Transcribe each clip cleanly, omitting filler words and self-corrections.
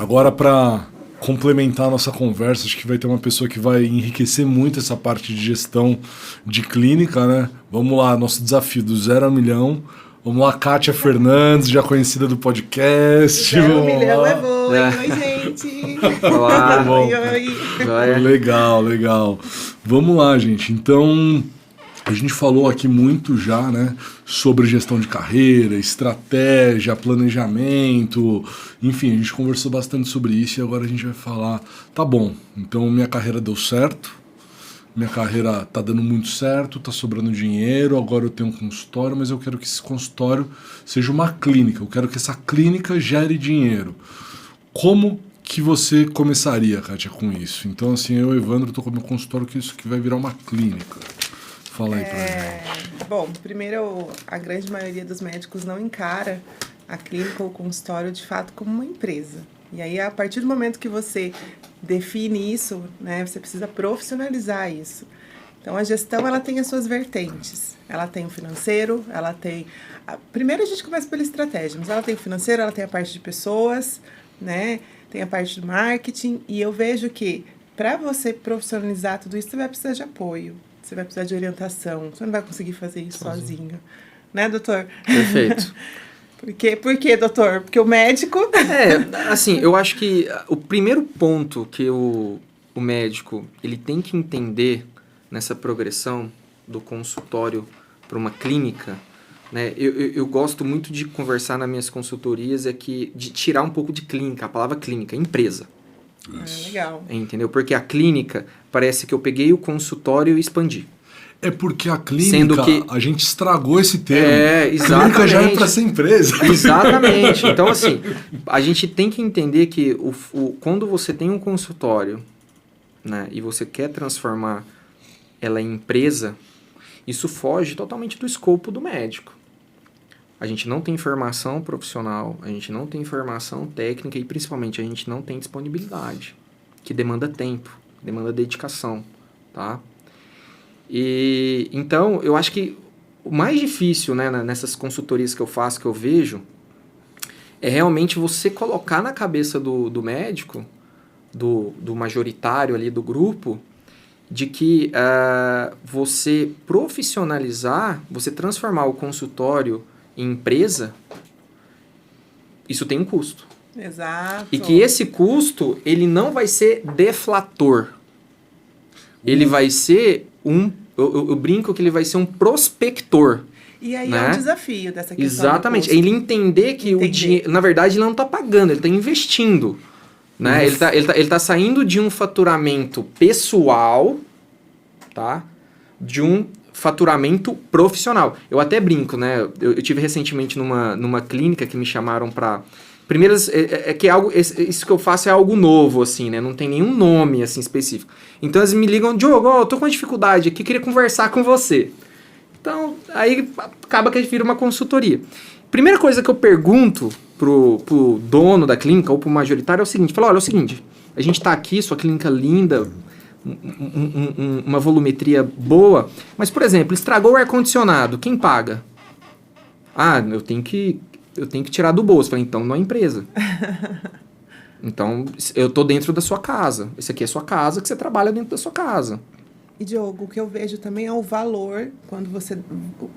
Agora, para complementar a nossa conversa, acho que vai ter uma pessoa que vai enriquecer muito essa parte de gestão de clínica, né? Vamos lá, nosso desafio do 0 a milhão. Vamos lá, Kátia Fernandes, já conhecida do podcast. 0 a milhão é bom, hein? Oi, gente. Olá. Oi, oi. Legal, legal. Vamos lá, gente. Então, a gente falou aqui muito já, né, sobre gestão de carreira, estratégia, planejamento, enfim, a gente conversou bastante sobre isso e agora a gente vai falar, tá bom, então minha carreira deu certo, minha carreira tá dando muito certo, tá sobrando dinheiro, agora eu tenho um consultório, mas eu quero que esse consultório seja uma clínica, eu quero que essa clínica gere dinheiro. Como que você começaria, Kátia, com isso? Então, assim, eu, Evandro, tô com o meu consultório que isso que vai virar uma clínica. Fala aí pra gente. Bom, primeiro, a grande maioria dos médicos não encara a clínica ou o consultório, de fato, como uma empresa. E aí, a partir do momento que você define isso, né, você precisa profissionalizar isso. Então, a gestão, ela tem as suas vertentes. Ela tem o financeiro, ela tem... Primeiro, a gente começa pela estratégia, mas ela tem o financeiro, ela tem a parte de pessoas, né, tem a parte do marketing, e eu vejo que, para você profissionalizar tudo isso, você vai precisar de apoio. Você vai precisar de orientação. Você não vai conseguir fazer isso sozinho. Né, doutor? Perfeito. Por quê, doutor? Porque o médico... assim, eu acho que o primeiro ponto que o médico ele tem que entender nessa progressão do consultório para uma clínica, né? Eu gosto muito de conversar nas minhas consultorias de tirar um pouco de clínica, a palavra clínica, empresa. Legal. Entendeu? Porque a clínica, parece que eu peguei o consultório e expandi. É porque a clínica, a gente estragou esse termo. Exatamente. A clínica já é para ser empresa. Exatamente. Então, assim, a gente tem que entender que quando você tem um consultório, né, e você quer transformar ela em empresa, isso foge totalmente do escopo do médico. A gente não tem formação profissional, a gente não tem formação técnica e, principalmente, a gente não tem disponibilidade, que demanda tempo, demanda dedicação, tá? E, então, eu acho que o mais difícil, né, nessas consultorias que eu faço, que eu vejo, é realmente você colocar na cabeça do médico, do majoritário ali do grupo, de que você profissionalizar, você transformar o consultório em empresa, isso tem um custo. Exato. E que esse custo, ele não vai ser deflator. Ele vai ser eu brinco que ele vai ser um prospector. E aí né? é um desafio dessa questão. Exatamente. Ele entender que o dinheiro, na verdade, ele não está pagando, ele está investindo. Né? Ele tá saindo de um faturamento pessoal, tá? De um faturamento profissional. Eu até brinco, né? Eu tive recentemente numa clínica que me chamaram para... Primeiro, que isso que eu faço é algo novo, assim, né? Não tem nenhum nome, assim, específico. Então, eles me ligam, Diogo, eu tô com uma dificuldade aqui, queria conversar com você. Então, aí acaba que a gente vira uma consultoria. Primeira coisa que eu pergunto pro dono da clínica ou pro majoritário é o seguinte, olha, é o seguinte, a gente tá aqui, sua clínica linda, uma volumetria boa, mas, por exemplo, estragou o ar-condicionado, quem paga? Eu tenho que tirar do bolso. Falei, então não é empresa. Então, eu tô dentro da sua casa. Esse aqui é a sua casa, que você trabalha dentro da sua casa. E, Diogo, o que eu vejo também é o valor,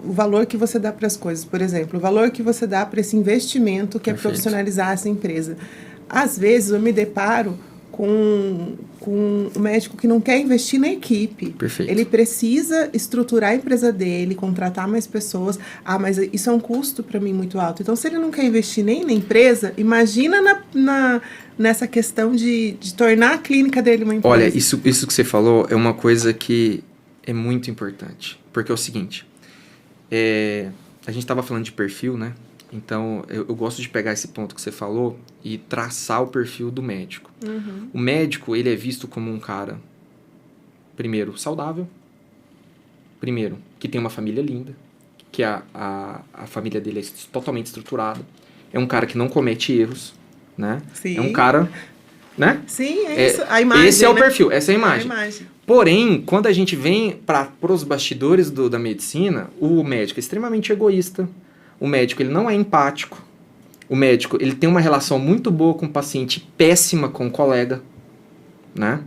o valor que você dá para as coisas. Por exemplo, o valor que você dá para esse investimento que é profissionalizar essa empresa. Às vezes, eu me deparo com um médico que não quer investir na equipe. Perfeito. Ele precisa estruturar a empresa dele, contratar mais pessoas. Mas isso é um custo para mim muito alto. Então, se ele não quer investir nem na empresa, imagina nessa questão de tornar a clínica dele uma empresa. Olha, isso que você falou é uma coisa que é muito importante. Porque é o seguinte, a gente estava falando de perfil, né? Então, eu gosto de pegar esse ponto que você falou e traçar o perfil do médico. Uhum. O médico, ele é visto como um cara, primeiro, saudável. Primeiro, que tem uma família linda. Que a família dele é totalmente estruturada. É um cara que não comete erros, né? Sim. É um cara, né? Sim, isso. A imagem, esse é o né? perfil, essa é a imagem. É a imagem. Porém, quando a gente vem para os bastidores da medicina, o médico é extremamente egoísta. O médico, ele não é empático. o médico, ele tem uma relação muito boa com o paciente, péssima com o colega, né?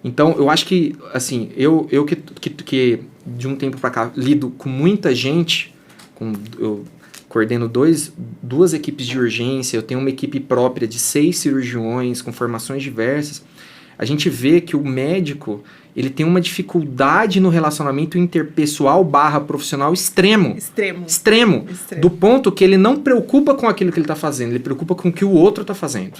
Então, eu acho que, assim, eu que de um tempo para cá lido com muita gente, eu coordeno duas equipes de urgência, eu tenho uma equipe própria de 6 cirurgiões com formações diversas, a gente vê que o médico, ele tem uma dificuldade no relacionamento interpessoal / profissional extremo. Extremo. Do ponto que ele não preocupa com aquilo que ele está fazendo, ele preocupa com o que o outro está fazendo.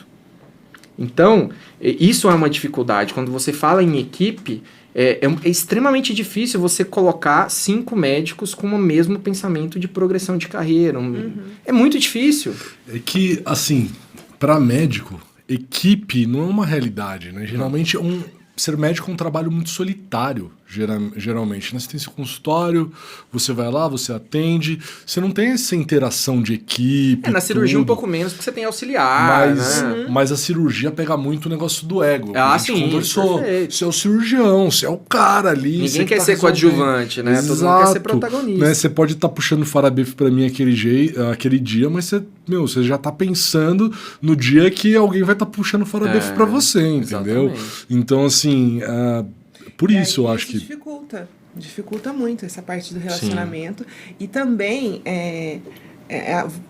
Então, isso é uma dificuldade. Quando você fala em equipe, é extremamente difícil você colocar 5 médicos com o mesmo pensamento de progressão de carreira. É muito difícil. É que, assim, para médico, equipe não é uma realidade, né? Geralmente ser médico é um trabalho muito solitário, geralmente, né? Você tem seu consultório, você vai lá, você atende, você não tem essa interação de equipe. Na cirurgia um pouco menos, porque você tem auxiliar, mas a cirurgia pega muito o negócio do ego. A gente conversou, perfeito. Você é o cirurgião, você é o cara ali. Ninguém quer ser coadjuvante, né? Exato, todo mundo quer ser protagonista. Né? Você pode estar puxando farabefe pra mim aquele dia, mas você já tá pensando no dia que alguém vai estar puxando farabefe pra você, entendeu? Exatamente. Então, assim, por isso eu acho que... Dificulta muito essa parte do relacionamento. Sim. E também,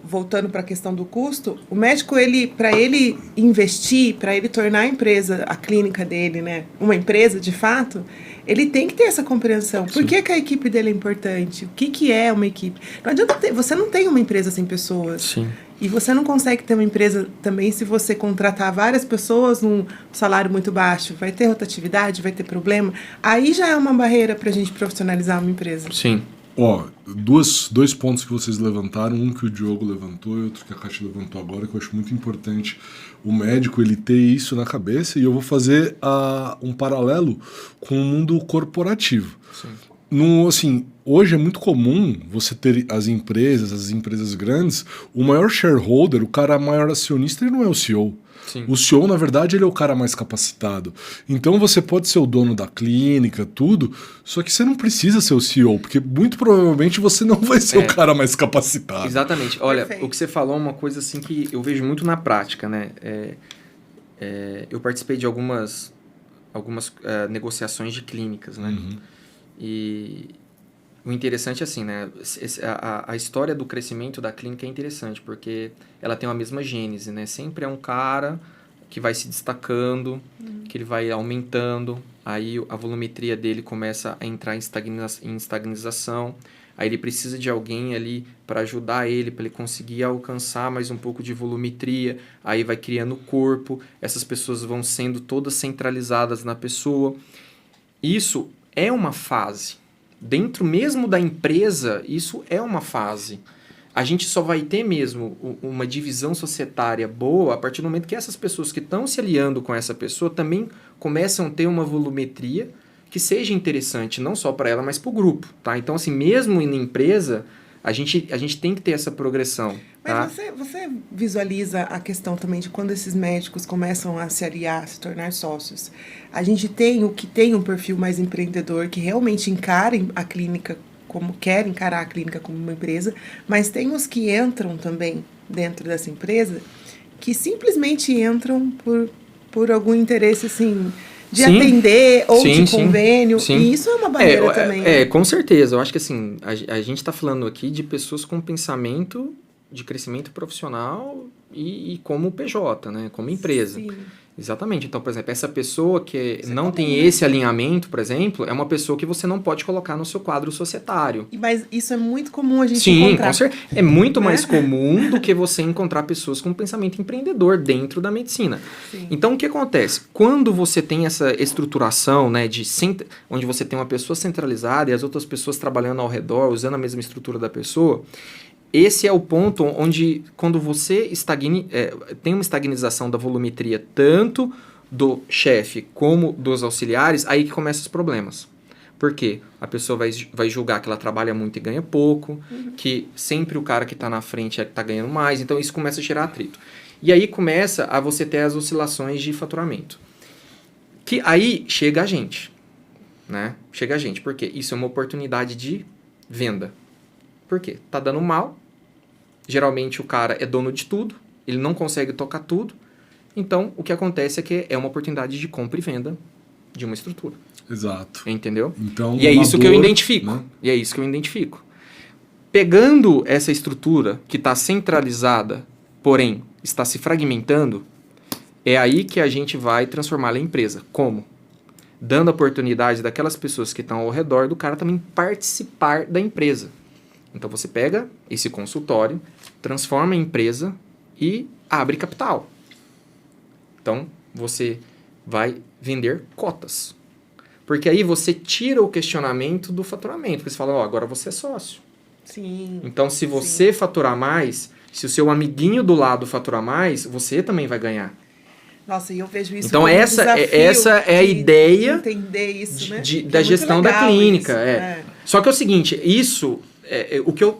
voltando para a questão do custo, o médico, para ele investir, para ele tornar a empresa, a clínica dele, né, uma empresa de fato, ele tem que ter essa compreensão. Por que a equipe dele é importante? O que é uma equipe? Não adianta você não tem uma empresa sem pessoas. Sim. E você não consegue ter uma empresa também se você contratar várias pessoas num salário muito baixo. Vai ter rotatividade, vai ter problema. Aí já é uma barreira para a gente profissionalizar uma empresa. Sim. Dois pontos que vocês levantaram, um que o Diogo levantou e outro que a Kátia levantou agora, que eu acho muito importante o médico ele ter isso na cabeça, e eu vou fazer um paralelo com o mundo corporativo. Sim. Assim, hoje é muito comum você ter as empresas grandes, o maior shareholder, o cara maior acionista, ele não é o CEO. Sim. O CEO, na verdade, ele é o cara mais capacitado. Então você pode ser o dono da clínica, tudo, só que você não precisa ser o CEO, porque muito provavelmente você não vai ser o cara mais capacitado. Exatamente. Olha, Perfeito. O que você falou é uma coisa assim que eu vejo muito na prática, né? Eu participei de algumas negociações de clínicas, né? Uhum. E o interessante é assim, né? A história do crescimento da clínica é interessante, porque ela tem a mesma gênese, né? Sempre é um cara que vai se destacando, que ele vai aumentando, aí a volumetria dele começa a entrar em estagnização, aí ele precisa de alguém ali para ajudar ele, para ele conseguir alcançar mais um pouco de volumetria, aí vai criando corpo, essas pessoas vão sendo todas centralizadas na pessoa. Isso é uma fase. Dentro mesmo da empresa, isso é uma fase. A gente só vai ter mesmo uma divisão societária boa a partir do momento que essas pessoas que estão se aliando com essa pessoa também começam a ter uma volumetria que seja interessante, não só para ela, mas para o grupo. Tá? Então, assim, mesmo na empresa, a gente tem que ter essa progressão. Mas você visualiza a questão também de quando esses médicos começam a se aliar, se tornar sócios. A gente tem o que tem um perfil mais empreendedor, que realmente encarem a clínica quer encarar a clínica como uma empresa, mas tem os que entram também dentro dessa empresa, que simplesmente entram por algum interesse, assim, de atender ou de convênio. Sim. E isso é uma barreira também. Com certeza. Eu acho que, assim, a gente está falando aqui de pessoas com pensamento de crescimento profissional e como PJ, né? Como empresa. Sim. Exatamente. Então, por exemplo, essa pessoa que não tem esse alinhamento, por exemplo, é uma pessoa que você não pode colocar no seu quadro societário. Mas isso é muito comum a gente encontrar. Com certeza. É muito mais comum do que você encontrar pessoas com pensamento empreendedor dentro da medicina. Sim. Então, o que acontece? Quando você tem essa estruturação, né, onde você tem uma pessoa centralizada e as outras pessoas trabalhando ao redor, usando a mesma estrutura da pessoa, esse é o ponto onde, quando você tem uma estagnização da volumetria tanto do chefe como dos auxiliares, aí que começam os problemas. Por quê? A pessoa vai julgar que ela trabalha muito e ganha pouco, que sempre o cara que está na frente é que está ganhando mais, então isso começa a gerar atrito. E aí começa a você ter as oscilações de faturamento. Que aí chega a gente, né? Chega a gente, porque isso é uma oportunidade de venda. Por quê? Tá dando mal. Geralmente o cara é dono de tudo. ele não consegue tocar tudo. Então, o que acontece é que é uma oportunidade de compra e venda de uma estrutura. Exato. Entendeu? Então, e é isso que eu identifico. Né? E é isso que eu identifico. Pegando essa estrutura que está centralizada, porém está se fragmentando, é aí que a gente vai transformá-la em empresa. Como? Dando a oportunidade daquelas pessoas que estão ao redor do cara também participar da empresa. Então você pega esse consultório, transforma em empresa e abre capital. Então você vai vender cotas. Porque aí você tira o questionamento do faturamento. Porque você fala, agora você é sócio. Sim. Então se você faturar mais, se o seu amiguinho do lado faturar mais, você também vai ganhar. Nossa, e eu vejo isso então como essa é a ideia de entender isso, né? da gestão da clínica. Isso, Só que é o seguinte, isso,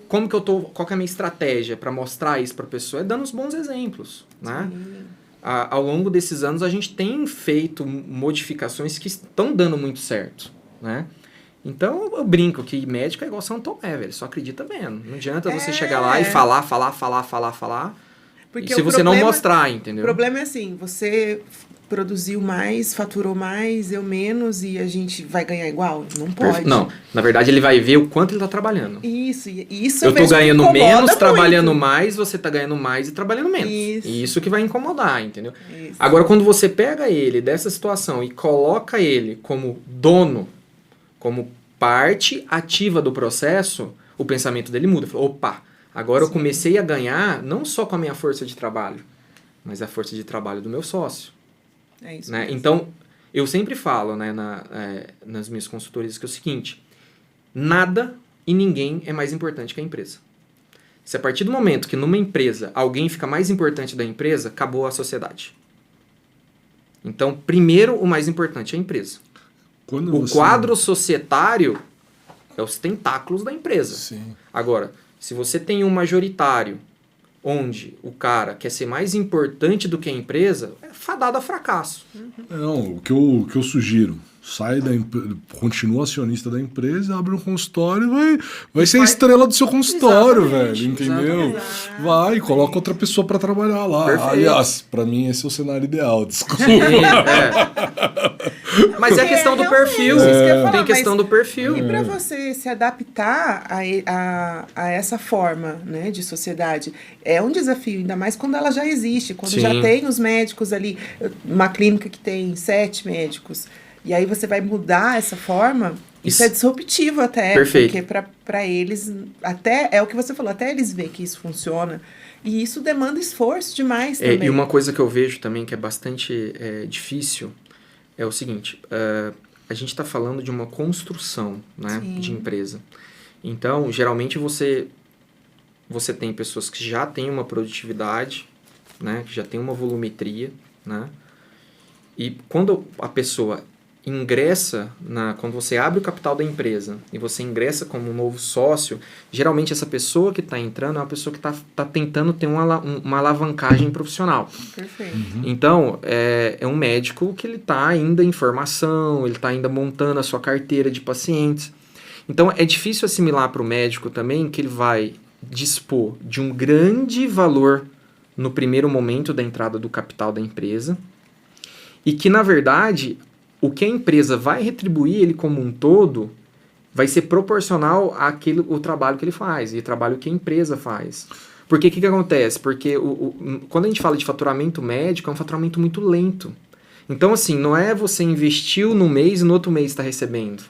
qual que é a minha estratégia para mostrar isso para a pessoa? É dando os bons exemplos, né? Ao longo desses anos a gente tem feito modificações que estão dando muito certo, né? Então eu brinco que médico é igual São Tomé, velho, só acredita vendo. Não adianta você chegar lá e falar. Porque se você não mostrar, entendeu? O problema é assim, você produziu mais, faturou mais, eu menos e a gente vai ganhar igual? Não pode. Não, na verdade ele vai ver o quanto ele tá trabalhando. Isso eu tô ganhando menos, trabalhando mais, você tá ganhando mais e trabalhando menos. Isso que vai incomodar, entendeu? Isso. Agora, quando você pega ele dessa situação e coloca ele como dono, como parte ativa do processo, o pensamento dele muda. Fala, opa, agora eu comecei a ganhar não só com a minha força de trabalho, mas a força de trabalho do meu sócio. É isso né? mesmo. Então, eu sempre falo, né, nas minhas consultorias que é o seguinte, nada e ninguém é mais importante que a empresa. Se a partir do momento que numa empresa alguém fica mais importante da empresa, acabou a sociedade. Então, primeiro, o mais importante é a empresa. O quadro societário é os tentáculos da empresa. Sim. Agora, se você tem um majoritário onde o cara quer ser mais importante do que a empresa, é fadado a fracasso. Não, o que eu sugiro, continua acionista da empresa, abre um consultório e vai ser a estrela do seu consultório, velho, entendeu? Exatamente. Vai, coloca outra pessoa para trabalhar lá. Perfeito. Aliás, para mim esse é o cenário ideal, desculpa. Mas é questão do perfil. Tem questão do perfil. E para você se adaptar a essa forma, né, de sociedade, é um desafio, ainda mais quando ela já existe, quando já tem os médicos ali, uma clínica que tem 7 médicos, e aí você vai mudar essa forma, isso é disruptivo até. Perfeito. Porque para eles, até é o que você falou, até eles verem que isso funciona, e isso demanda esforço demais também. E uma coisa que eu vejo também que é bastante difícil é o seguinte, a gente está falando de uma construção, né, de empresa. Então, geralmente você tem pessoas que já têm uma produtividade, né, que já tem uma volumetria, né, e quando a pessoa ingressa, quando você abre o capital da empresa e você ingressa como um novo sócio, geralmente essa pessoa que está entrando é uma pessoa que está tentando ter uma alavancagem profissional. Perfeito. Então, é um médico que ele está ainda em formação, ele está ainda montando a sua carteira de pacientes. Então, é difícil assimilar para o médico também que ele vai dispor de um grande valor no primeiro momento da entrada do capital da empresa e que, na verdade, o que a empresa vai retribuir ele como um todo vai ser proporcional ao trabalho que ele faz e o trabalho que a empresa faz. Porque o que acontece? Porque quando a gente fala de faturamento médico, é um faturamento muito lento. Então, assim, não é você investiu no mês e no outro mês está recebendo.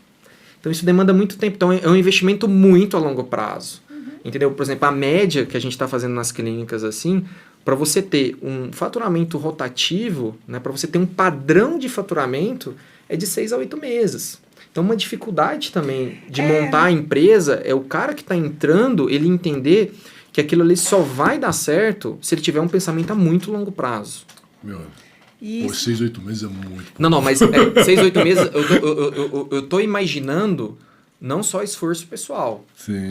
Então, isso demanda muito tempo. Então, é um investimento muito a longo prazo. Entendeu? Por exemplo, a média que a gente está fazendo nas clínicas, assim, para você ter um faturamento rotativo, né, para você ter um padrão de faturamento, é de 6 a 8 meses. Então, uma dificuldade também de montar a empresa é o cara que está entrando, ele entender que aquilo ali só vai dar certo se ele tiver um pensamento a muito longo prazo. Meu, 6, 8 meses é muito. Não, mas 6, 8 meses, eu tô imaginando não só esforço pessoal,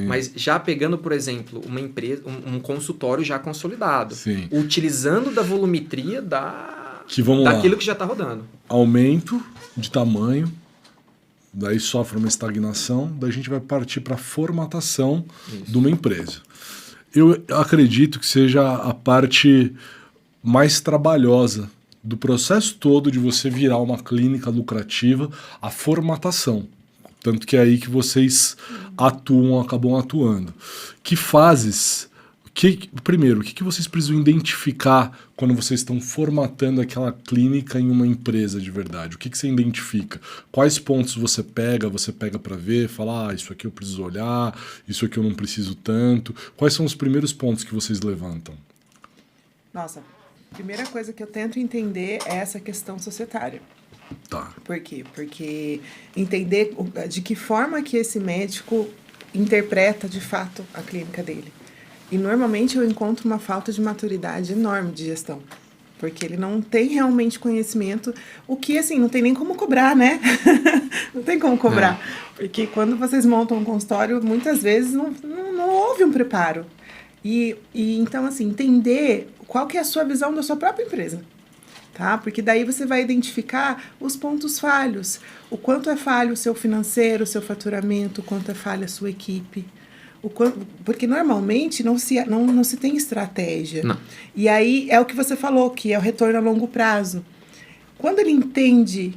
mas já pegando, por exemplo, uma empresa, um consultório já consolidado, utilizando da volumetria daquilo que já está rodando. Aumento de tamanho, daí sofre uma estagnação, daí a gente vai partir para a formatação de uma empresa. Eu acredito que seja a parte mais trabalhosa do processo todo de você virar uma clínica lucrativa, a formatação. Tanto que é aí que vocês acabam atuando. Que fases... Primeiro, o que vocês precisam identificar quando vocês estão formatando aquela clínica em uma empresa de verdade? O que você identifica? Quais pontos você pega para ver, falar, isso aqui eu preciso olhar, isso aqui eu não preciso tanto. Quais são os primeiros pontos que vocês levantam? Nossa, a primeira coisa que eu tento entender é essa questão societária. Tá. Por quê? Porque entender de que forma que esse médico interpreta de fato a clínica dele. E normalmente eu encontro uma falta de maturidade enorme de gestão. Porque ele não tem realmente conhecimento, o que, assim, não tem nem como cobrar, né? Não tem como cobrar. Porque quando vocês montam um consultório, muitas vezes não houve um preparo. E então, assim, entender qual que é a sua visão da sua própria empresa. Tá? Porque daí você vai identificar os pontos falhos. O quanto é falho o seu financeiro, o seu faturamento, o quanto é falha a sua equipe. Porque normalmente não se tem estratégia. Não. E aí é o que você falou, que é o retorno a longo prazo. Quando ele entende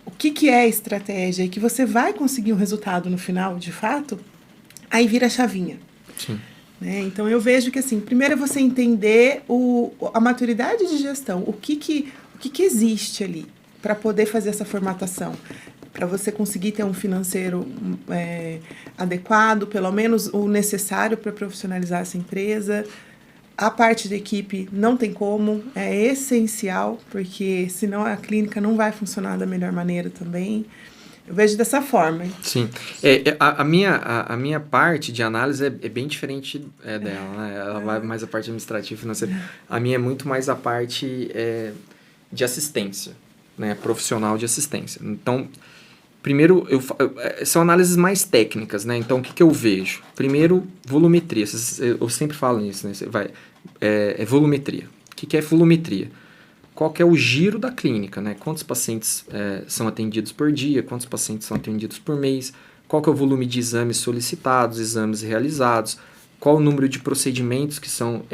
o que é estratégia e que você vai conseguir um resultado no final, de fato, aí vira a chavinha. Sim. Né? Então eu vejo que assim, primeiro é você entender a maturidade de gestão, o que existe ali para poder fazer essa formatação. Para você conseguir ter um financeiro adequado, pelo menos o necessário para profissionalizar essa empresa. A parte da equipe não tem como, é essencial, porque senão a clínica não vai funcionar da melhor maneira também. Eu vejo dessa forma. Sim. A minha parte de análise é bem diferente dela, né? Ela vai mais a parte administrativa e financeira. A minha é muito mais a parte de assistência, né? Profissional de assistência. Então, primeiro, são análises mais técnicas, né? Então, o que eu vejo? Primeiro, volumetria. Eu sempre falo nisso, né? Volumetria. O que é volumetria? Qual que é o giro da clínica, né? Quantos pacientes são atendidos por dia, quantos pacientes são atendidos por mês, qual que é o volume de exames solicitados, exames realizados, qual o número de procedimentos que são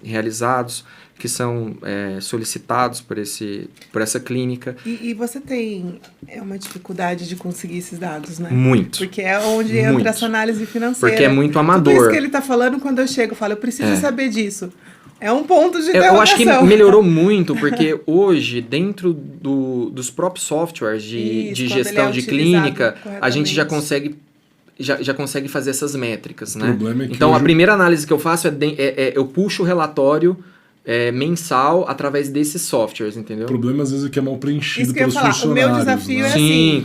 realizados, que são solicitados por essa clínica. E você tem uma dificuldade de conseguir esses dados, né? Muito. Porque é onde entra essa análise financeira. Porque é muito amador. Tudo isso que ele está falando, quando eu chego, eu falo, eu preciso saber disso. É um ponto de interrogação. Eu acho que melhorou muito, porque hoje, dentro dos próprios softwares de gestão de clínica, a gente já consegue fazer essas métricas, né? Então, a primeira análise que eu faço eu puxo o relatório mensal através desses softwares, entendeu? O problema, às vezes, é que é mal preenchido isso que pelos funcionários. O meu desafio é assim,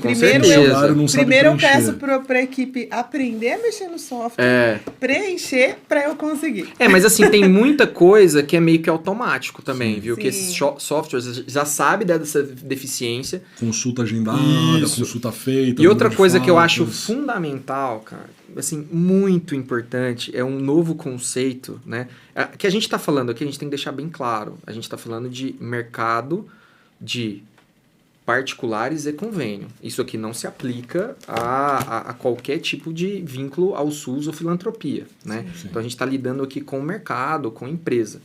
primeiro eu peço para a equipe aprender a mexer no software, preencher para eu conseguir. Mas assim, tem muita coisa que é meio que automático também, sim, viu? Sim. Que esses softwares já sabem dessa deficiência. Consulta agendada, consulta feita. E outra coisa que eu acho fundamental, cara, assim, muito importante, é um novo conceito, né? Que a gente está falando aqui, a gente tem que deixar bem claro. A gente está falando de mercado de particulares e convênio. Isso aqui não se aplica a qualquer tipo de vínculo ao SUS ou filantropia, né? Sim. Então, a gente está lidando aqui com o mercado, com a empresa.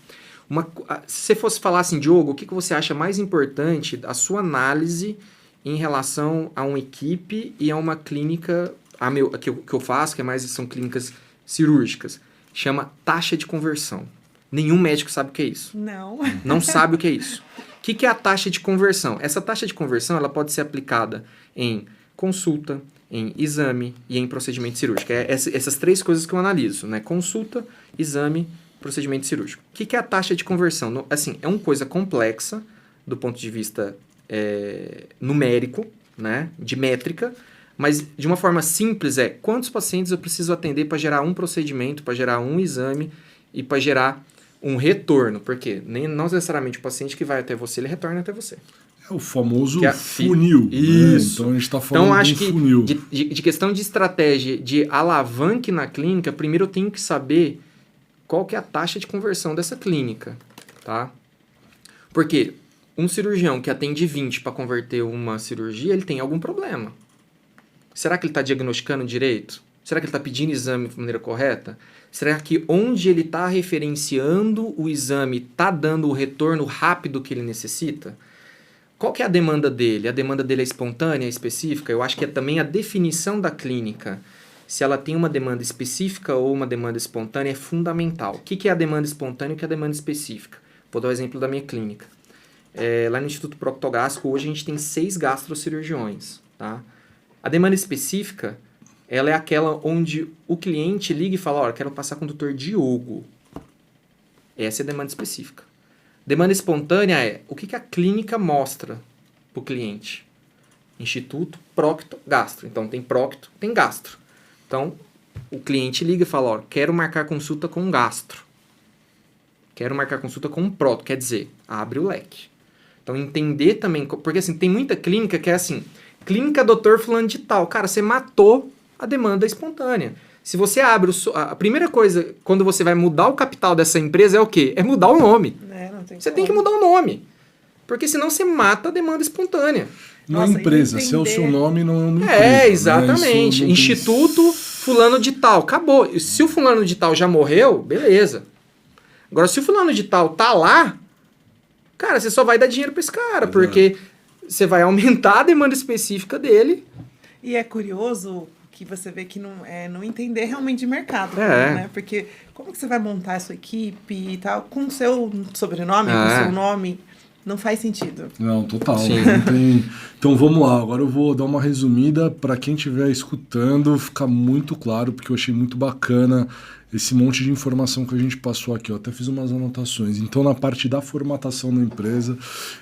Se você fosse falar assim, Diogo, o que você acha mais importante da sua análise em relação a uma equipe e a uma clínica que eu faço, são clínicas cirúrgicas, chama taxa de conversão. Nenhum médico sabe o que é isso. Não sabe o que é isso. O que é a taxa de conversão? Essa taxa de conversão ela pode ser aplicada em consulta, em exame e em procedimento cirúrgico. Essas três coisas que eu analiso, né? Consulta, exame, procedimento cirúrgico. O que é a taxa de conversão? Assim, é uma coisa complexa do ponto de vista numérico, né? De métrica, mas de uma forma simples quantos pacientes eu preciso atender para gerar um procedimento, para gerar um exame e para gerar um retorno. Porque não necessariamente o paciente que vai até você, ele retorna até você. É o famoso funil. Isso. Né? Então a gente está falando de um funil. De questão de estratégia de alavanque na clínica, primeiro eu tenho que saber qual que é a taxa de conversão dessa clínica. Tá? Porque um cirurgião que atende 20 para converter uma cirurgia, ele tem algum problema. Será que ele está diagnosticando direito? Será que ele está pedindo exame de maneira correta? Será que onde ele está referenciando o exame está dando o retorno rápido que ele necessita? Qual que é a demanda dele? A demanda dele é espontânea, específica? Eu acho que é também a definição da clínica. Se ela tem uma demanda específica ou uma demanda espontânea é fundamental. O que é a demanda espontânea e o que é a demanda específica? Vou dar o exemplo da minha clínica. Lá no Instituto Proctogástrico, hoje a gente tem 6 gastrocirurgiões. Tá? A demanda específica, ela é aquela onde o cliente liga e fala, olha, quero passar com o Dr. Diogo. Essa é a demanda específica. Demanda espontânea é o que a clínica mostra para o cliente. Instituto Proctogastro. Então, tem Procto, tem Gastro. Então, o cliente liga e fala, ó, quero marcar consulta com gastro. Quero marcar consulta com proto. Quer dizer, abre o leque. Então, entender também... Porque, assim, tem muita clínica que é assim... Clínica doutor fulano de tal. Cara, você matou a demanda espontânea. Se você abre... A primeira coisa, quando você vai mudar o capital dessa empresa é o quê? É mudar o nome. Você tem que mudar o nome. Porque senão você mata a demanda espontânea. Não é empresa, se é o seu nome, não é uma empresa. Exatamente. Né? Instituto fulano de tal. Acabou. Se o fulano de tal já morreu, beleza. Agora, se o fulano de tal tá lá, cara, você só vai dar dinheiro pra esse cara. Porque você vai aumentar a demanda específica dele. E é curioso que você vê que não entender realmente de mercado. Né? Porque como que você vai montar a sua equipe e tal, com o seu sobrenome, com o seu nome... Não faz sentido. Não, total. Não tem... Então vamos lá, agora eu vou dar uma resumida para quem estiver escutando ficar muito claro, porque eu achei muito bacana esse monte de informação que a gente passou aqui. Eu até fiz umas anotações. Então, na parte da formatação da empresa,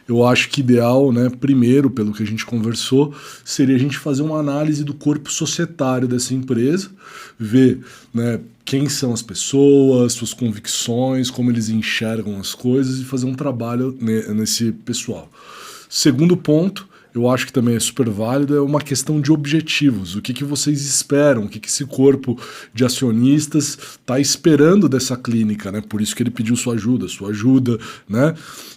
eu acho que ideal, né, primeiro, pelo que a gente conversou, seria a gente fazer uma análise do corpo societário dessa empresa, ver, né, quem são as pessoas, suas convicções, como eles enxergam as coisas e fazer um trabalho nesse pessoal. Segundo ponto, eu acho que também é super válido, é uma questão de objetivos. O que vocês esperam? O que esse corpo de acionistas está esperando dessa clínica, né? Por isso que ele pediu sua ajuda, né?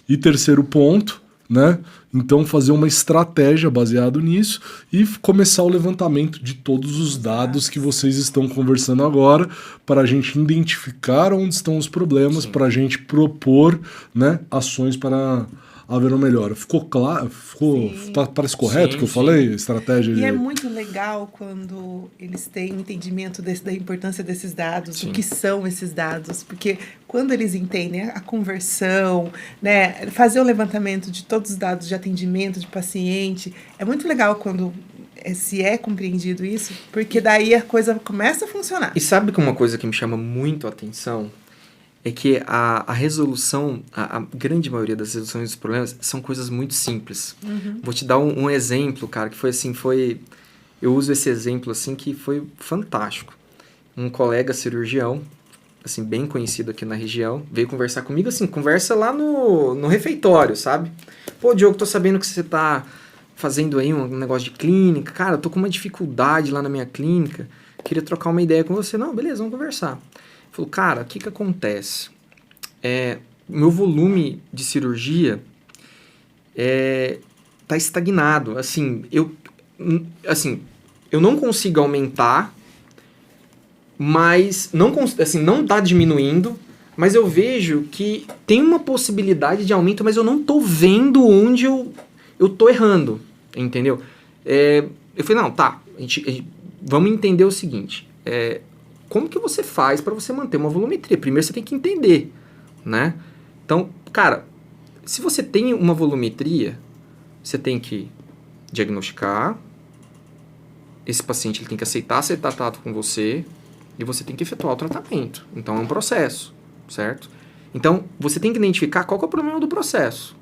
E terceiro ponto, né? Então fazer uma estratégia baseada nisso e começar o levantamento de todos os dados que vocês estão conversando agora para a gente identificar onde estão os problemas, para a gente propor, né, ações para haver uma melhora. Ficou claro? Parece correto o que eu falei? Estratégia E é muito legal quando eles têm entendimento da importância desses dados, o que são esses dados, porque quando eles entendem a conversão, né, fazer o levantamento de todos os dados de atendimento de paciente, é muito legal quando se é compreendido isso, porque daí a coisa começa a funcionar. E sabe que uma coisa que me chama muito a atenção é que a resolução, a grande maioria das resoluções dos problemas são coisas muito simples. Vou te dar um exemplo, cara, que foi assim, eu uso esse exemplo assim que foi fantástico. Um colega cirurgião, assim, bem conhecido aqui na região, veio conversar comigo, assim, conversa lá no refeitório, sabe? Pô, Diogo, tô sabendo que você tá fazendo aí um negócio de clínica, cara, eu tô com uma dificuldade lá na minha clínica, queria trocar uma ideia com você. Não, beleza, vamos conversar. Falou, cara, o que acontece? Meu volume de cirurgia tá estagnado. Assim, eu não consigo aumentar, mas não tá diminuindo, mas eu vejo que tem uma possibilidade de aumento, mas eu não tô vendo onde eu tô errando, entendeu? Eu falei, não, tá, vamos entender o seguinte, como que você faz para você manter uma volumetria? Primeiro você tem que entender, né? Então, cara, se você tem uma volumetria, você tem que diagnosticar, esse paciente ele tem que aceitar ser tratado com você e você tem que efetuar o tratamento. Então, é um processo, certo? Então, você tem que identificar qual que é o problema do processo.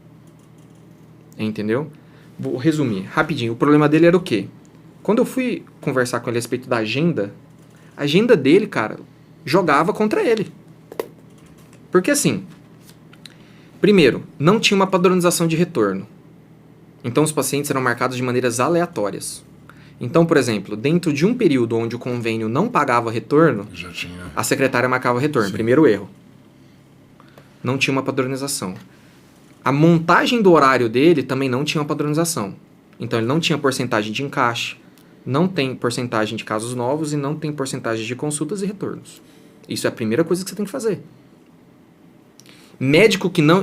Entendeu? Vou resumir rapidinho. O problema dele era o quê? Quando eu fui conversar com ele a respeito da agenda, a agenda dele, cara, jogava contra ele. Porque assim, primeiro, não tinha uma padronização de retorno. Então os pacientes eram marcados de maneiras aleatórias. Então, por exemplo, dentro de um período onde o convênio não pagava retorno, a secretária marcava retorno. Sim. Primeiro erro. Não tinha uma padronização. A montagem do horário dele também não tinha uma padronização. Então ele não tinha porcentagem de encaixe, não tem porcentagem de casos novos e não tem porcentagem de consultas e retornos. Isso é a primeira coisa que você tem que fazer.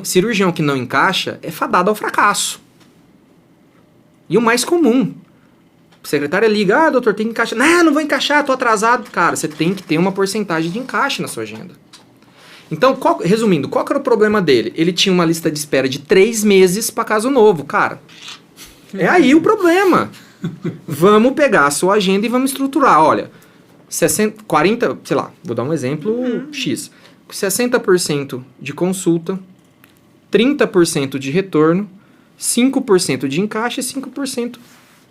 Cirurgião que não encaixa é fadado ao fracasso. E o mais comum. A secretária liga, doutor, tem que encaixar. Não vou encaixar, tô atrasado. Cara, você tem que ter uma porcentagem de encaixe na sua agenda. Então, resumindo, qual que era o problema dele? Ele tinha uma lista de espera de 3 meses para caso novo. Cara, é aí o problema. Vamos pegar a sua agenda e vamos estruturar. Olha, 40, sei lá, vou dar um exemplo X. 60% de consulta, 30% de retorno, 5% de encaixe e 5%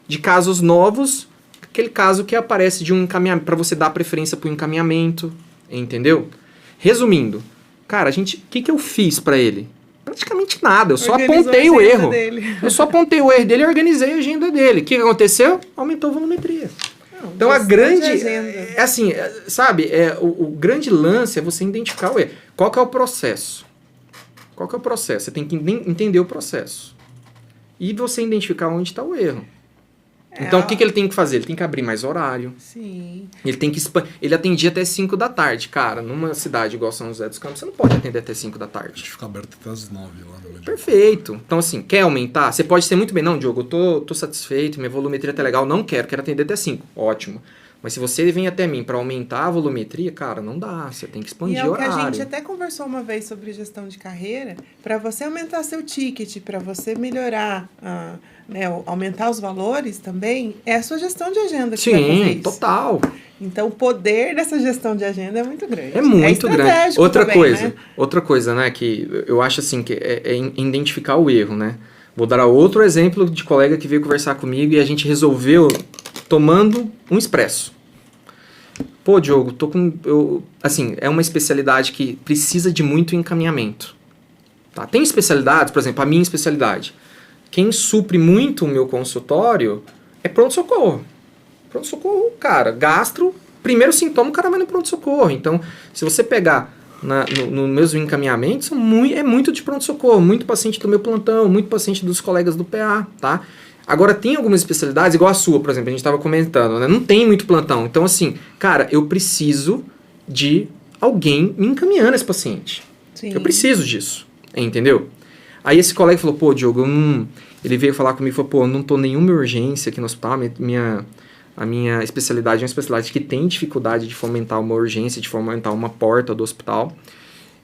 de casos novos. Aquele caso que aparece de um encaminhamento, para você dar preferência para o encaminhamento, entendeu? Resumindo, cara, o que eu fiz para ele? Praticamente nada, eu só apontei o erro. Eu só apontei o erro dele e organizei a agenda dele. O que aconteceu? Aumentou a volumetria. Então a grande... É assim, sabe, o grande lance é você identificar o erro. Qual que é o processo? Qual que é o processo? Você tem que entender o processo. E você identificar onde está o erro. Então, o que ele tem que fazer? Ele tem que abrir mais horário. Sim. Ele tem que Ele atendia até 5 da tarde. Cara, numa cidade igual São José dos Campos, você não pode atender até 5 da tarde. A gente fica aberto até as 9 lá no meio. Perfeito. Então, assim, quer aumentar? Você pode ser muito bem. Não, Diogo, eu tô satisfeito, minha volumetria tá legal, não quero atender até 5. Ótimo. Mas se você vem até mim para aumentar a volumetria, cara, não dá. Você tem que expandir o horário. E é o que a gente até conversou uma vez sobre gestão de carreira. Para você aumentar seu ticket, para você melhorar, aumentar os valores também, é a sua gestão de agenda que vai fazer isso. Total. Então, o poder dessa gestão de agenda é muito grande. É muito grande. Outra coisa, né, que eu acho assim, que é identificar o erro, né? Vou dar outro exemplo de colega que veio conversar comigo e a gente resolveu tomando um expresso. Pô, Diogo, assim, é uma especialidade que precisa de muito encaminhamento. Tá? Tem especialidades, por exemplo, a minha especialidade. Quem supre muito o meu consultório é pronto-socorro. Pronto-socorro, cara, gastro, primeiro sintoma, o cara vai no pronto-socorro. Então, se você pegar no meus encaminhamentos, é muito de pronto-socorro, muito paciente do meu plantão, muito paciente dos colegas do PA, tá? Agora, tem algumas especialidades, igual a sua, por exemplo, a gente estava comentando, né? Não tem muito plantão. Então, assim, cara, eu preciso de alguém me encaminhando esse paciente. Sim. Eu preciso disso, entendeu? Aí esse colega falou, pô, Diogo, ele veio falar comigo e falou, pô, eu não tô nenhuma urgência aqui no hospital, a minha especialidade é uma especialidade que tem dificuldade de fomentar uma urgência, de fomentar uma porta do hospital,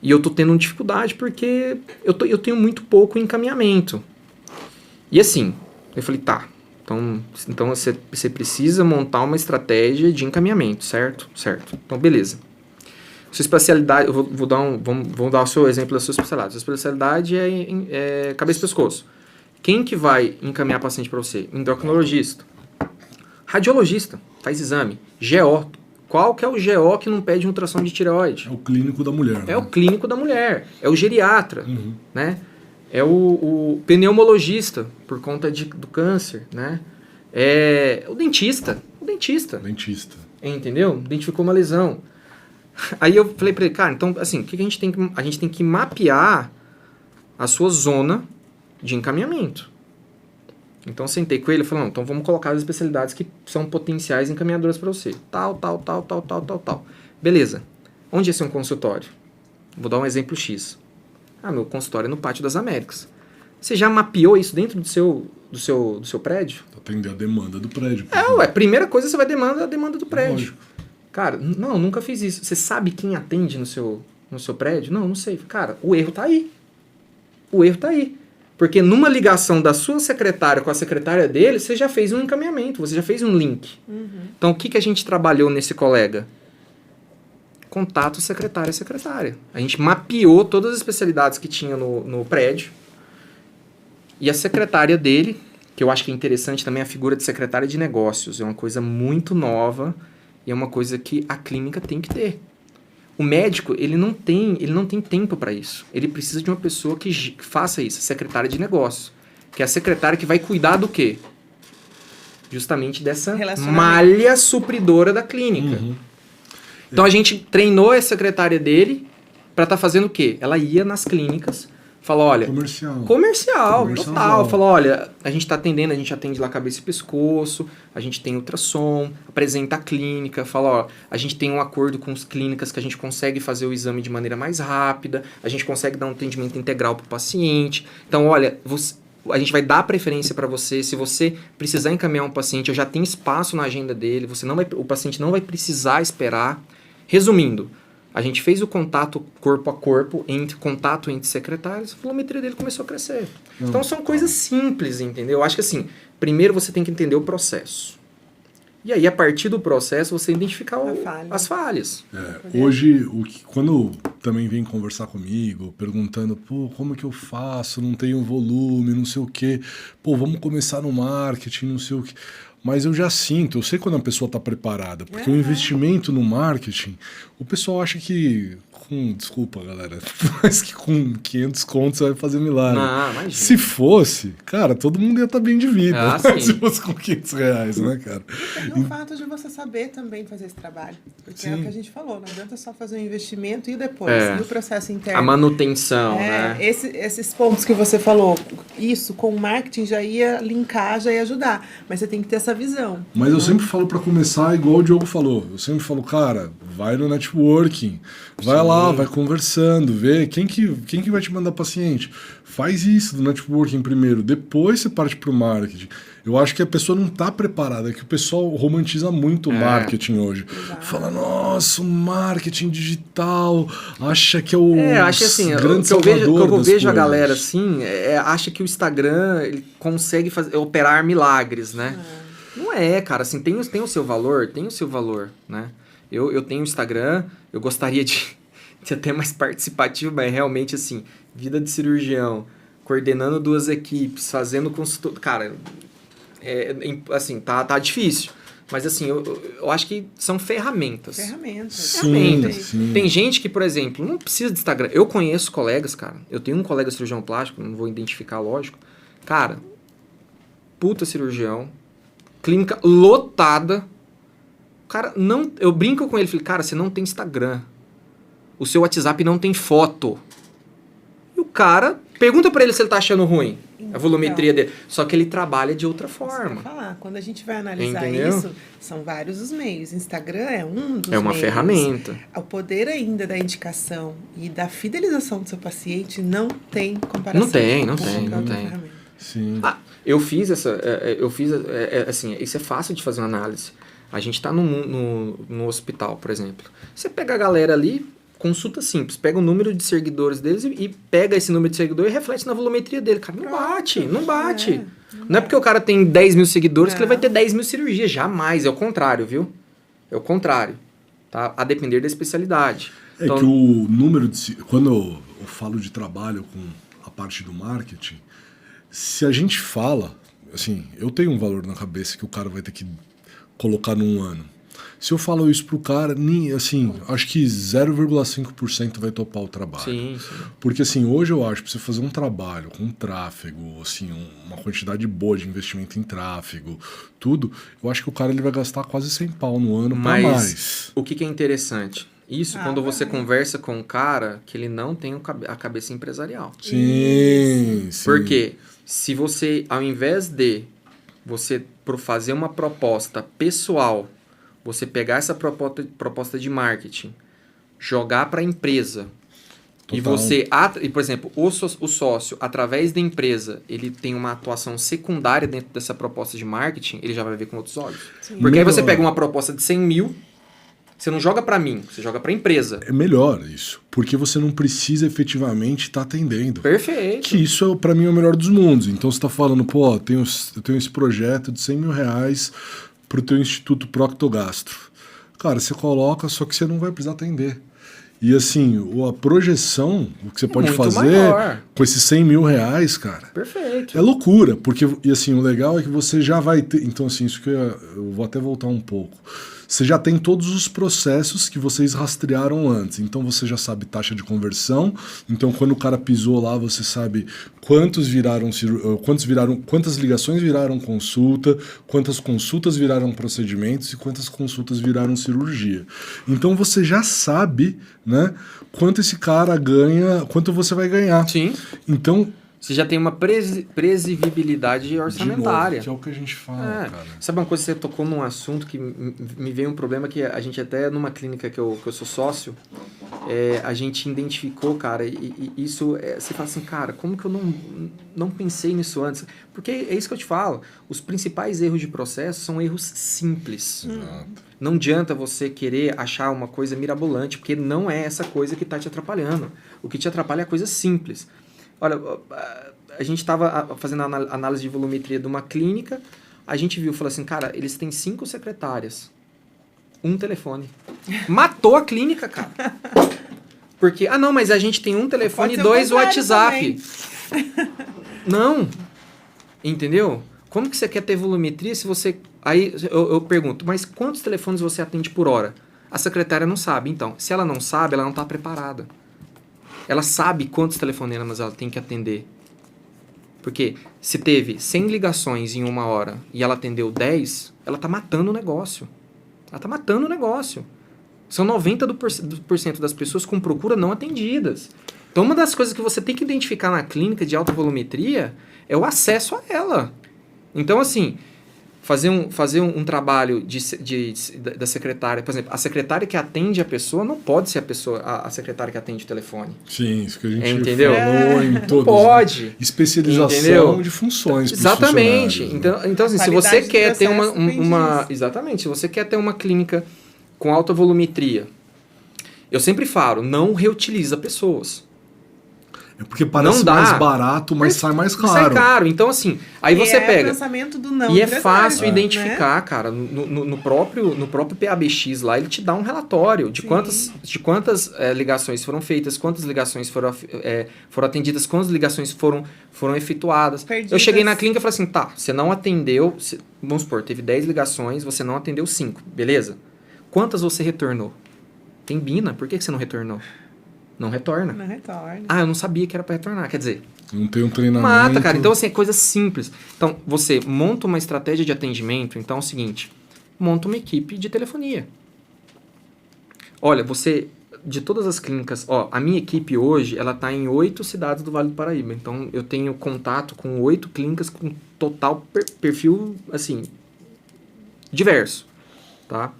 e eu tô tendo dificuldade porque eu tenho muito pouco encaminhamento. E assim, eu falei, tá, então você precisa montar uma estratégia de encaminhamento, certo? Certo. Então, beleza. Sua especialidade, vamos dar o seu exemplo da sua especialidade. Sua especialidade é cabeça e pescoço. Quem que vai encaminhar paciente para você? Endocrinologista. Radiologista, faz exame. GO. Qual que é o GO que não pede ultrassom de tireoide? É o clínico da mulher. É, né? O clínico da mulher. É o geriatra, né? É o pneumologista, por conta do câncer, né? É o dentista. Dentista. Entendeu? Identificou uma lesão. Aí eu falei pra ele, cara, então, assim, o que a gente tem que... A gente tem que mapear a sua zona de encaminhamento. Então, eu sentei com ele e falei, não, então vamos colocar as especialidades que são potenciais encaminhadoras para você. Tal. Beleza. Onde é seu consultório? Vou dar um exemplo X. Meu consultório é no Pátio das Américas. Você já mapeou isso dentro do seu prédio? Atender a demanda do prédio. Primeira coisa, você vai a demanda do prédio. Lógico. Cara, não, nunca fiz isso. Você sabe quem atende no seu prédio? Não sei. Cara, o erro tá aí. Porque numa ligação da sua secretária com a secretária dele, você já fez um encaminhamento, você já fez um link. Então, o que a gente trabalhou nesse colega? Contato secretária. A gente mapeou todas as especialidades que tinha no prédio. E a secretária dele, que eu acho que é interessante também, a figura de secretária de negócios. É uma coisa muito nova e é uma coisa que a clínica tem que ter. O médico, ele não tem tempo para isso. Ele precisa de uma pessoa que faça isso, secretária de negócios. Que é a secretária que vai cuidar do quê? Justamente dessa malha supridora da clínica. Então a gente treinou a secretária dele para estar fazendo o quê? Ela ia nas clínicas, Fala, olha... Comercial total. Fala, olha, a gente tá atendendo, a gente atende lá cabeça e pescoço, a gente tem ultrassom, apresenta a clínica, fala, ó, a gente tem um acordo com as clínicas que a gente consegue fazer o exame de maneira mais rápida, a gente consegue dar um atendimento integral pro paciente. Então, olha, a gente vai dar preferência para você. Se você precisar encaminhar um paciente, eu já tenho espaço na agenda dele, o paciente não vai precisar esperar. Resumindo, a gente fez o contato corpo a corpo, contato entre secretários, a volumetria dele começou a crescer. Então são coisas simples, entendeu? Eu acho que assim, primeiro você tem que entender o processo. E aí, a partir do processo, você identificar as falhas. Hoje, quando também vem conversar comigo, perguntando, pô, como que eu faço? Não tenho volume, não sei o quê. Pô, vamos começar no marketing, não sei o quê. Mas eu já sinto, eu sei quando a pessoa está preparada, porque o investimento no marketing, o pessoal acha que, desculpa galera, mas que com 500 contos você vai fazer milagre. Não, imagina. Se fosse, cara, todo mundo ia estar bem de vida. Se fosse com 500 reais, né, cara? E o fato de você saber também fazer esse trabalho. Porque é o que a gente falou, não adianta só fazer o investimento e depois, e o processo interno. A manutenção, né? Esses pontos que você falou, isso com o marketing já ia linkar, já ia ajudar. Mas você tem que ter essa visão. Mas eu sempre falo para começar, igual o Diogo falou, eu sempre falo, cara, vai no networking, vai lá, vai conversando, vê quem que vai te mandar paciente. Faz isso do networking primeiro, depois você parte pro marketing. Eu acho que a pessoa não está preparada, que o pessoal romantiza muito o marketing hoje. Exato. Fala, nossa, o marketing digital, acha que é o acho que assim, grande o que eu vejo a coisas. galera assim, acha que o Instagram ele consegue operar milagres, né? Não é, cara, assim, tem o seu valor, né? Eu tenho Instagram, eu gostaria de ser até mais participativo, mas realmente, assim, vida de cirurgião, coordenando 2 equipes, fazendo consultoria, cara, assim, tá difícil. Mas, assim, eu acho que são ferramentas. Sim. Tem gente que, por exemplo, não precisa de Instagram. Eu conheço colegas, cara, eu tenho um colega cirurgião plástico, não vou identificar, lógico. Cara, puta cirurgião, clínica lotada. Cara, não, eu brinco com ele, falei, cara, você não tem Instagram. O seu WhatsApp não tem foto. E o cara, pergunta pra ele se ele tá achando ruim a volumetria dele. Só que ele trabalha de outra forma. Falar. Quando a gente vai analisar isso, são vários os meios. Instagram é um dos meios. É uma ferramenta. O poder ainda da indicação e da fidelização do seu paciente não tem comparação. Não tem. Sim. Eu fiz assim, isso é fácil de fazer uma análise. A gente tá no hospital, por exemplo. Você pega a galera ali, consulta simples, pega o número de seguidores deles e pega esse número de seguidores e reflete na volumetria dele. Cara, não bate. Não é porque o cara tem 10 mil seguidores que ele vai ter 10 mil cirurgias. Jamais. É o contrário, viu? É o contrário. Tá? A depender da especialidade. Então, que o número de... Quando eu falo de trabalho com a parte do marketing, se a gente fala... Assim, eu tenho um valor na cabeça que o cara vai ter que colocar num ano. Se eu falo isso pro cara, assim, acho que 0,5% vai topar o trabalho. Sim. Porque assim, hoje eu acho que pra você fazer um trabalho com tráfego, assim, uma quantidade boa de investimento em tráfego, tudo, eu acho que o cara ele vai gastar quase 100 pau no ano pra mais. O que é interessante? Isso quando você conversa com um cara que ele não tem a cabeça empresarial. Sim. Porque se você, ao invés de você fazer uma proposta pessoal, você pegar essa proposta de marketing, jogar para a empresa, e você, por exemplo, o sócio, através da empresa, ele tem uma atuação secundária dentro dessa proposta de marketing, ele já vai ver com outros olhos. Sim. Porque aí você pega uma proposta de 100 mil, você não joga para mim, você joga para a empresa. É melhor isso, porque você não precisa efetivamente estar atendendo. Perfeito. Que isso, para mim, é o melhor dos mundos. Então você está falando, pô, eu tenho esse projeto de 100 mil reais para o teu Instituto Proctogastro. Cara, você coloca, só que você não vai precisar atender. E assim, a projeção, o que você pode fazer maior com esses 100 mil reais, cara... Perfeito. É loucura, porque, e assim, o legal é que você já vai ter... Então, assim, isso que eu vou até voltar um pouco. você já tem todos os processos que vocês rastrearam antes. Então você já sabe taxa de conversão. Então quando o cara pisou lá, você sabe quantas ligações viraram consulta, quantas consultas viraram procedimentos e quantas consultas viraram cirurgia. Então você já sabe, né, quanto esse cara ganha, quanto você vai ganhar. Sim. Então você já tem uma previsibilidade orçamentária. De novo, que é o que a gente fala, cara. Sabe uma coisa, você tocou num assunto que me veio um problema que a gente até numa clínica que eu sou sócio, a gente identificou, cara, e isso, você fala assim, cara, como que eu não pensei nisso antes? Porque é isso que eu te falo, os principais erros de processo são erros simples. Exato. Não adianta você querer achar uma coisa mirabolante, porque não é essa coisa que está te atrapalhando. O que te atrapalha é a coisa simples. Olha, a gente estava fazendo a análise de volumetria de uma clínica, a gente viu, falou assim, cara, eles têm 5 secretárias, 1 telefone. Matou a clínica, cara. Porque, não, mas a gente tem 1 telefone e 2 WhatsApp. Não. Entendeu? Como que você quer ter volumetria se você... Aí eu pergunto, mas quantos telefones você atende por hora? A secretária não sabe. Então, se ela não sabe, ela não está preparada. Ela sabe quantos telefonemas ela tem que atender. Porque se teve 100 ligações em 1 hora e ela atendeu 10, ela está matando o negócio. Ela está matando o negócio. São 90% das pessoas com procura não atendidas. Então, uma das coisas que você tem que identificar na clínica de alta volumetria é o acesso a ela. Então, assim, fazer um trabalho da secretária, por exemplo, a secretária que atende a pessoa não pode ser a secretária que atende o telefone. Sim, isso que a gente entendeu? falou em todas. Pode. Né? Especialização, entendeu? De funções. Exatamente. Então assim, se você quer ter uma exatamente, se você quer ter uma clínica com alta volumetria, eu sempre falo, não reutiliza pessoas. É porque parece mais barato, mas sai mais caro. Sai caro. Então, assim, aí você pega... o pensamento do não. E é fácil identificar, né? cara. No próprio PABX lá, ele te dá um relatório de quantas ligações foram feitas, quantas ligações foram atendidas, quantas ligações foram efetuadas. Perdidas. Eu cheguei na clínica e falei assim, tá, você não atendeu... Vamos supor, teve 10 ligações, você não atendeu 5, beleza? Quantas você retornou? Tem Bina, por que você não retornou? Não retorna. Não retorna. Eu não sabia que era para retornar. Quer dizer... Não tem um treinamento... Mata, cara. Então, assim, é coisa simples. Então, você monta uma estratégia de atendimento. Então, é o seguinte. Monta uma equipe de telefonia. Olha, você... De todas as clínicas... a minha equipe hoje, ela está em 8 cidades do Vale do Paraíba. Então, eu tenho contato com 8 clínicas com total perfil, assim... diverso. Tá?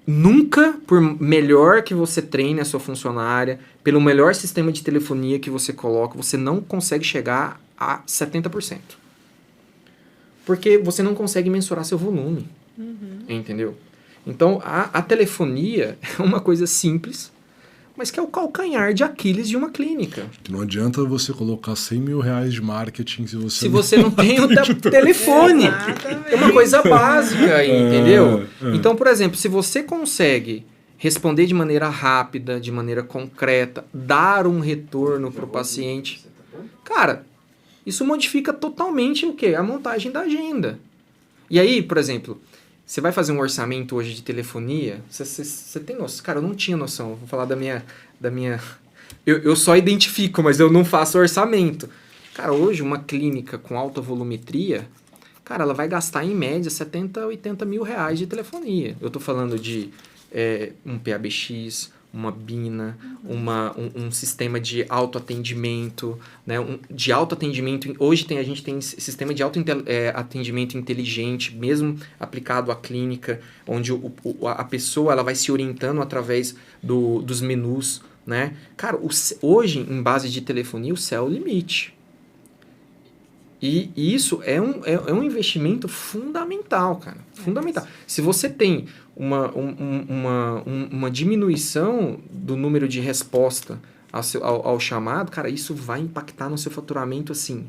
Nunca, por melhor que você treine a sua funcionária, pelo melhor sistema de telefonia que você coloca, você não consegue chegar a 70%. Porque você não consegue mensurar seu volume. Entendeu? Então, a telefonia é uma coisa simples, mas que é o calcanhar de Aquiles de uma clínica. Que não adianta você colocar 100 mil reais de marketing se você não tem o telefone. É uma coisa básica, entendeu? Então, por exemplo, se você consegue responder de maneira rápida, de maneira concreta, dar um retorno para o paciente, cara, isso modifica totalmente o quê? A montagem da agenda. E aí, por exemplo... Você vai fazer um orçamento hoje de telefonia, você tem noção? Cara, eu não tinha noção. Vou falar da minha... Eu só identifico, mas eu não faço orçamento. Cara, hoje uma clínica com alta volumetria, cara, ela vai gastar em média 70, 80 mil reais de telefonia. Eu tô falando de um PABX, uma Bina, um sistema de autoatendimento, né? De autoatendimento. Hoje a gente tem sistema de autoatendimento inteligente, mesmo aplicado à clínica, onde a pessoa ela vai se orientando através dos menus, né? Cara, hoje, em base de telefonia, o céu é o limite. E isso é um investimento fundamental, cara. Fundamental. Se você tem uma diminuição do número de resposta ao chamado, cara, isso vai impactar no seu faturamento, assim,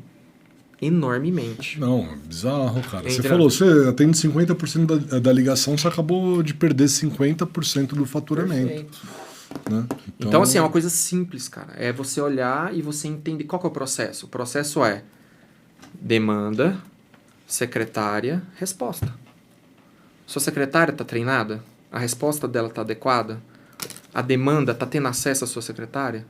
enormemente. Não, é bizarro, cara. Entra. Você falou, você atende 50% da ligação, você acabou de perder 50% do faturamento. Perfeito. Né? Então, assim, é uma coisa simples, cara. É você olhar e você entender qual que é o processo. O processo é demanda, secretária, resposta. Sua secretária está treinada? A resposta dela está adequada? A demanda está tendo acesso à sua secretária?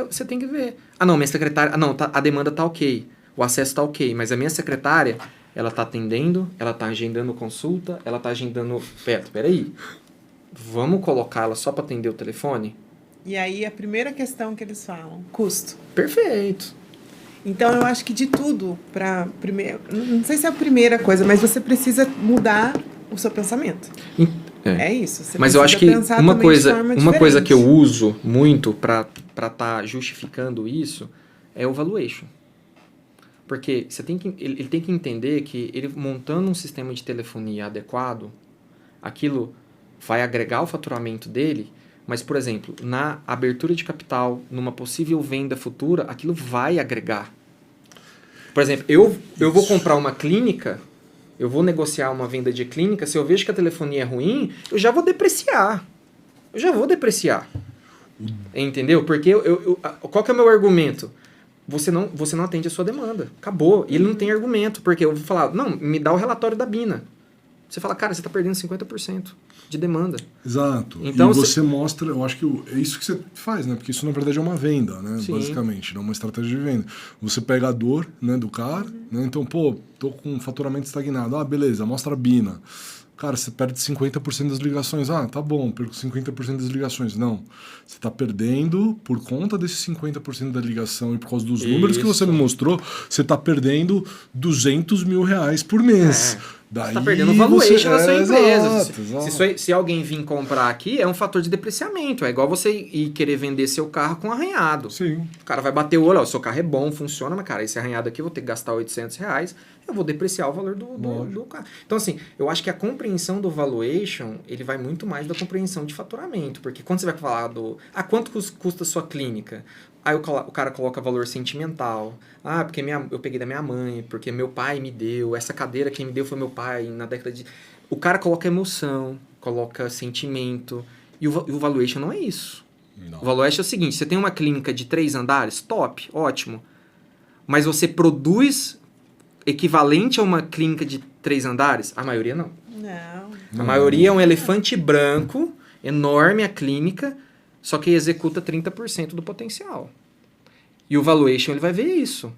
Você tem que ver. Ah, não, minha secretária... Ah, não, a demanda está ok. O acesso está ok. Mas a minha secretária, ela está atendendo, ela está agendando consulta, ela está agendando... Peraí. Vamos colocar ela só para atender o telefone? E aí, a primeira questão que eles falam, custo. Perfeito. Então, eu acho que de tudo, não sei se é a primeira coisa, mas você precisa mudar o seu pensamento. É isso. Mas eu acho que uma coisa que eu uso muito para estar justificando isso é o valuation. Porque ele tem que entender que ele montando um sistema de telefonia adequado, aquilo vai agregar o faturamento dele, mas, por exemplo, na abertura de capital, numa possível venda futura, aquilo vai agregar. Por exemplo, eu vou comprar uma clínica, eu vou negociar uma venda de clínica, se eu vejo que a telefonia é ruim, eu já vou depreciar. Entendeu? Porque qual que é o meu argumento? Você não atende a sua demanda. Acabou. E ele não tem argumento, porque eu vou falar, não, me dá o relatório da Bina. Você fala, cara, você está perdendo 50% de demanda. Exato. Então, e você mostra, eu acho que é isso que você faz, né? Porque isso na verdade é uma venda, né? Sim. Basicamente, não é uma estratégia de venda. Você pega a dor, né, do cara, né? Então, tô com um faturamento estagnado. Ah, beleza, mostra a Bina. Cara, você perde 50% das ligações. Ah, tá bom, perco 50% das ligações. Não. Você está perdendo, por conta desses 50% da ligação e por causa dos números que você me mostrou, você está perdendo R$200 mil por mês. Daí você está perdendo o valuation da sua empresa. Exato. Se alguém vir comprar aqui, é um fator de depreciamento. É igual você ir querer vender seu carro com arranhado. Sim. O cara vai bater o olho, ó, seu carro é bom, funciona, mas, cara, esse arranhado aqui eu vou ter que gastar R$800, eu vou depreciar o valor do carro. Então, assim, eu acho que a compreensão do valuation, ele vai muito mais da compreensão de faturamento. Porque quando você vai falar quanto custa a sua clínica? Aí o cara coloca valor sentimental. Ah, porque eu peguei da minha mãe, porque meu pai me deu, essa cadeira quem me deu foi meu pai na década de... O cara coloca emoção, coloca sentimento. E o valuation não é isso. Não. O valuation é o seguinte, você tem uma clínica de 3 andares, top, ótimo. Mas você produz equivalente a uma clínica de 3 andares? A maioria não. Não. A maioria é um elefante branco, enorme a clínica, só que executa 30% do potencial. E o valuation, ele vai ver isso.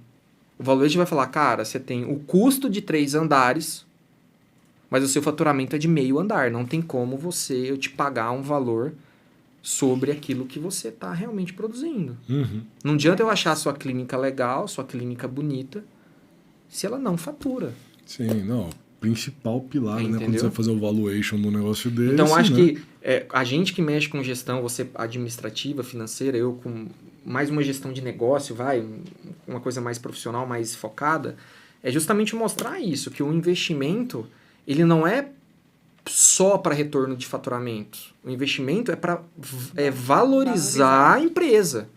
O valuation vai falar, cara, você tem o custo de 3 andares, mas o seu faturamento é de meio andar. Não tem como eu te pagar um valor sobre aquilo que você está realmente produzindo. Uhum. Não adianta eu achar sua clínica legal, sua clínica bonita, se ela não fatura. Sim, não. Principal pilar, Entendeu? né? Quando você vai fazer o valuation do negócio desse. Então, acho né? que a gente que mexe com gestão, você administrativa, financeira, eu com mais uma gestão de negócio, uma coisa mais profissional, mais focada, é justamente mostrar isso, que o investimento, ele não é só para retorno de faturamento. O investimento é para valorizar a empresa.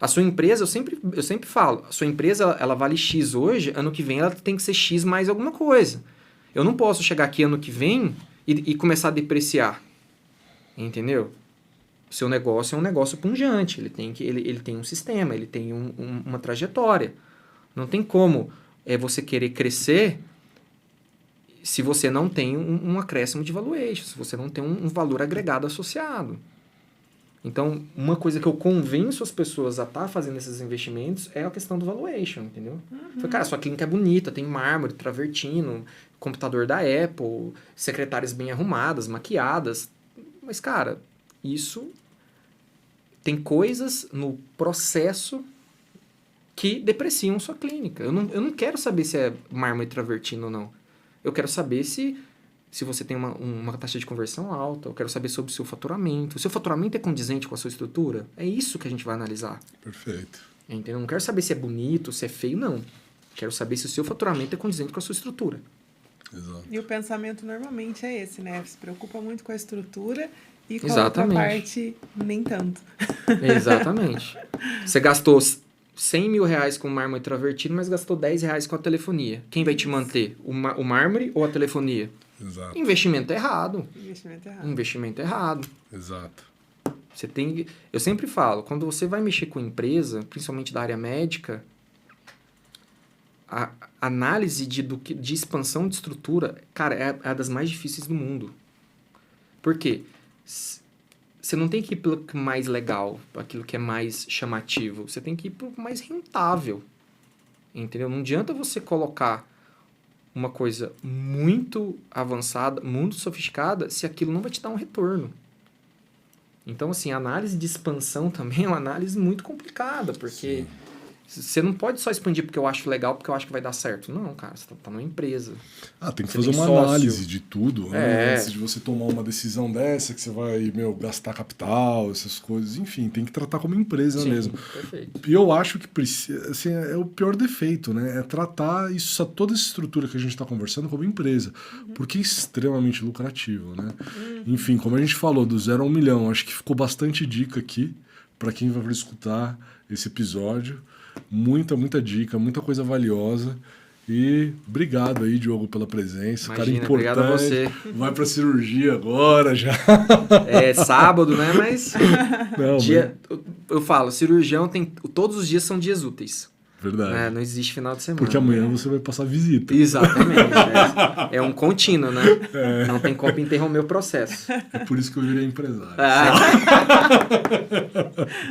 A sua empresa, eu sempre falo, a sua empresa ela vale X hoje, ano que vem ela tem que ser X mais alguma coisa. Eu não posso chegar aqui ano que vem e começar a depreciar. Entendeu? O seu negócio é um negócio pungente, ele tem um sistema, ele tem uma trajetória. Não tem como você querer crescer se você não tem um acréscimo de valuation, se você não tem um valor agregado associado. Então, uma coisa que eu convenço as pessoas a estar fazendo esses investimentos é a questão do valuation, entendeu? Falei, cara, sua clínica é bonita, tem mármore, travertino, computador da Apple, secretárias bem arrumadas, maquiadas. Mas, cara, isso tem coisas no processo que depreciam sua clínica. Eu não quero saber se é mármore travertino ou não. Eu quero saber se você tem uma taxa de conversão alta, eu quero saber sobre o seu faturamento. O seu faturamento é condizente com a sua estrutura? É isso que a gente vai analisar. Perfeito. Entendeu? Eu não quero saber se é bonito, se é feio, não. Quero saber se o seu faturamento é condizente com a sua estrutura. Exato. E o pensamento normalmente é esse, né? Se preocupa muito com a estrutura e com Exatamente. a outra parte nem tanto. Exatamente. Você gastou 100 mil reais com mármore travertino, mas gastou 10 reais com a telefonia. Quem vai te manter? O mármore ou a telefonia? Exato. Investimento errado. Investimento errado. Exato. Eu sempre falo, quando você vai mexer com empresa, principalmente da área médica, a análise de expansão de estrutura, cara, é a das mais difíceis do mundo. Por quê? Você não tem que ir pelo que é mais legal, aquilo que é mais chamativo. Você tem que ir pelo mais rentável. Entendeu? Não adianta você colocar uma coisa muito avançada, muito sofisticada, se aquilo não vai te dar um retorno. Então, assim, a análise de expansão também é uma análise muito complicada, porque você não pode só expandir porque eu acho legal, porque eu acho que vai dar certo. Não, cara, você tá numa empresa. Tem que fazer uma análise de tudo, né? Antes de você tomar uma decisão dessa, que você vai, gastar capital, essas coisas. Enfim, tem que tratar como empresa mesmo. Perfeito. E eu acho que assim, é o pior defeito, né? É tratar toda essa estrutura que a gente está conversando como empresa. Porque é extremamente lucrativo, né? Enfim, como a gente falou, do 0 a 1 milhão, acho que ficou bastante dica aqui para quem vai escutar esse episódio. Muita dica, muita coisa valiosa. E obrigado aí, Diogo, pela presença. Imagina, cara importante. obrigado a você. Vai pra cirurgia agora já. É sábado, né? Mas Não, eu falo, cirurgião todos os dias são dias úteis. Verdade. Não existe final de semana. Porque amanhã você vai passar visita. Exatamente. É um contínuo, né? Não tem como interromper o processo. É por isso que eu virei empresário.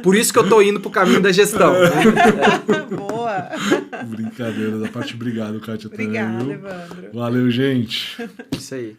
Por isso que eu tô indo pro caminho da gestão. Boa! Brincadeira da parte. Obrigado, Kátia. Obrigada, também, Evandro. Valeu, gente. Isso aí.